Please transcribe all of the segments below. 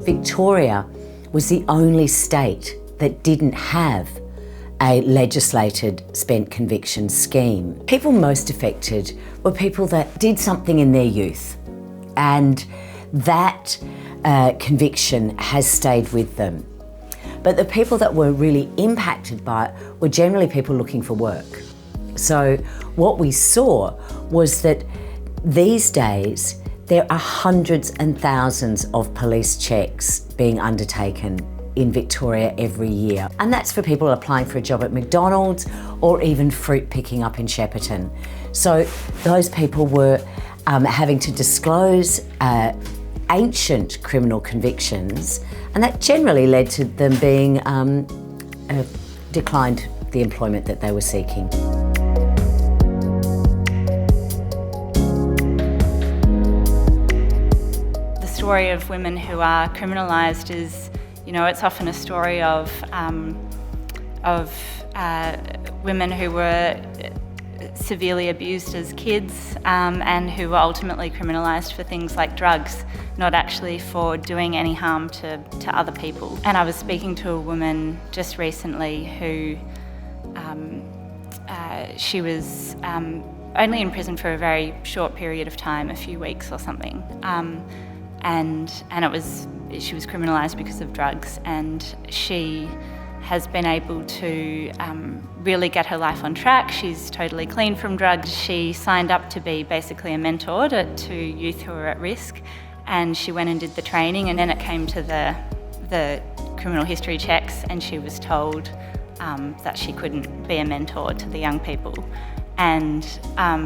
Victoria was the only state that didn't have a legislated spent conviction scheme. People most affected were people that did something in their youth, and that conviction has stayed with them. But the people that were really impacted by it were generally people looking for work. So what we saw was that these days there are hundreds and thousands of police checks being undertaken in Victoria every year. And that's for people applying for a job at McDonald's or even fruit picking up in Shepparton. So those people were having to disclose ancient criminal convictions, and that generally led to them being declined the employment that they were seeking. The story of women who are criminalised is, it's often a story of women who were severely abused as kids and who were ultimately criminalised for things like drugs, not actually for doing any harm to other people. And I was speaking to a woman just recently who she was only in prison for a very short period of time, a few weeks or something, and she was criminalised because of drugs, and she has been able to really get her life on track. She's totally clean from drugs. She signed up to be basically a mentor to youth who are at risk, and she went and did the training, and then it came to the criminal history checks, and she was told that she couldn't be a mentor to the young people. And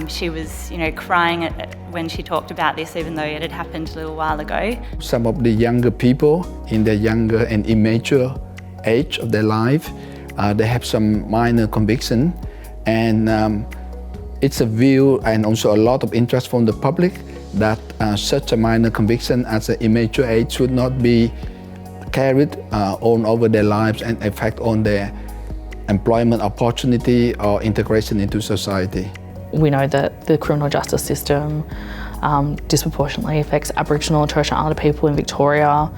she was, crying when she talked about this, even though it had happened a little while ago. Some of the younger people in their younger and immature age of their life, they have some minor conviction, and it's a view and also a lot of interest from the public that such a minor conviction at an immature age should not be carried on over their lives and affect on their employment opportunity or integration into society. We know that the criminal justice system disproportionately affects Aboriginal and Torres Strait Islander people in Victoria.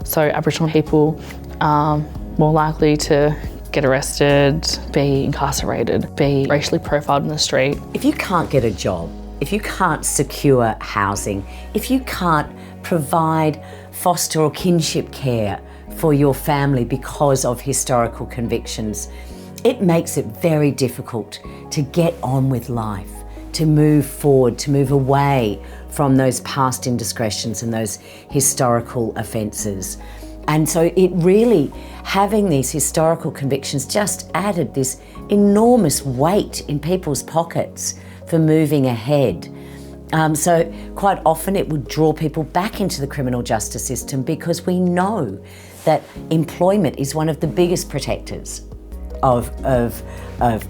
So Aboriginal people are more likely to get arrested, be incarcerated, be racially profiled in the street. If you can't get a job, if you can't secure housing, if you can't provide foster or kinship care for your family because of historical convictions, it makes it very difficult to get on with life, to move forward, to move away from those past indiscretions and those historical offences. And so it really, having these historical convictions just added this enormous weight in people's pockets for moving ahead. So quite often it would draw people back into the criminal justice system, because we know that employment is one of the biggest protectors of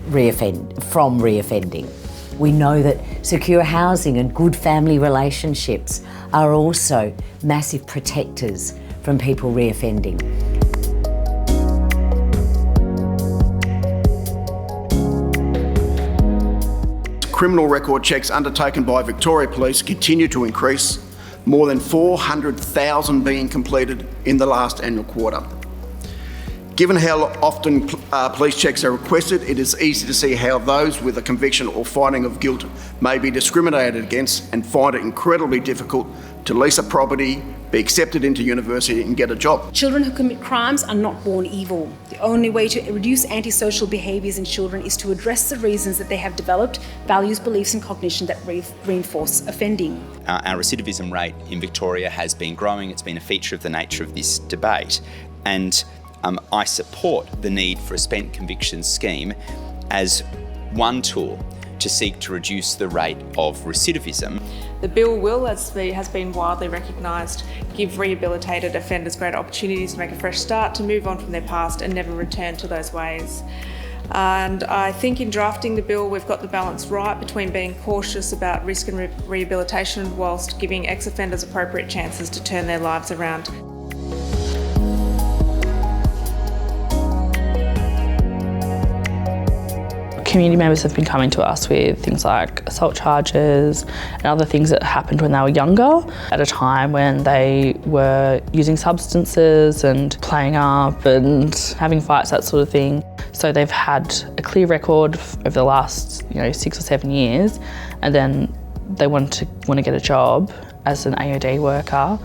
reoffending. We know that secure housing and good family relationships are also massive protectors from people reoffending. Criminal record checks undertaken by Victoria Police continue to increase, more than 400,000 being completed in the last annual quarter. Given how often police checks are requested, it is easy to see how those with a conviction or finding of guilt may be discriminated against and find it incredibly difficult to lease a property, be accepted into university and get a job. Children who commit crimes are not born evil. The only way to reduce antisocial behaviours in children is to address the reasons that they have developed values, beliefs and cognition that reinforce offending. Our recidivism rate in Victoria has been growing. It's been a feature of the nature of this debate. And I support the need for a spent convictions scheme as one tool to seek to reduce the rate of recidivism. The bill will, as has been widely recognised, give rehabilitated offenders great opportunities to make a fresh start, to move on from their past and never return to those ways. And I think in drafting the bill, we've got the balance right between being cautious about risk and rehabilitation whilst giving ex-offenders appropriate chances to turn their lives around. Community members have been coming to us with things like assault charges and other things that happened when they were younger, at a time when they were using substances and playing up and having fights, that sort of thing. So they've had a clear record over the last 6 or 7 years, and then they want to get a job as an AOD worker,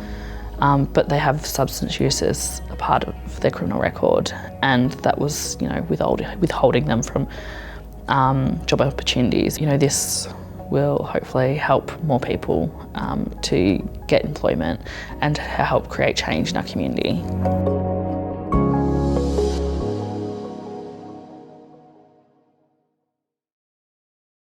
but they have substance use as a part of their criminal record, and that was withholding them from job opportunities. This will hopefully help more people to get employment and help create change in our community.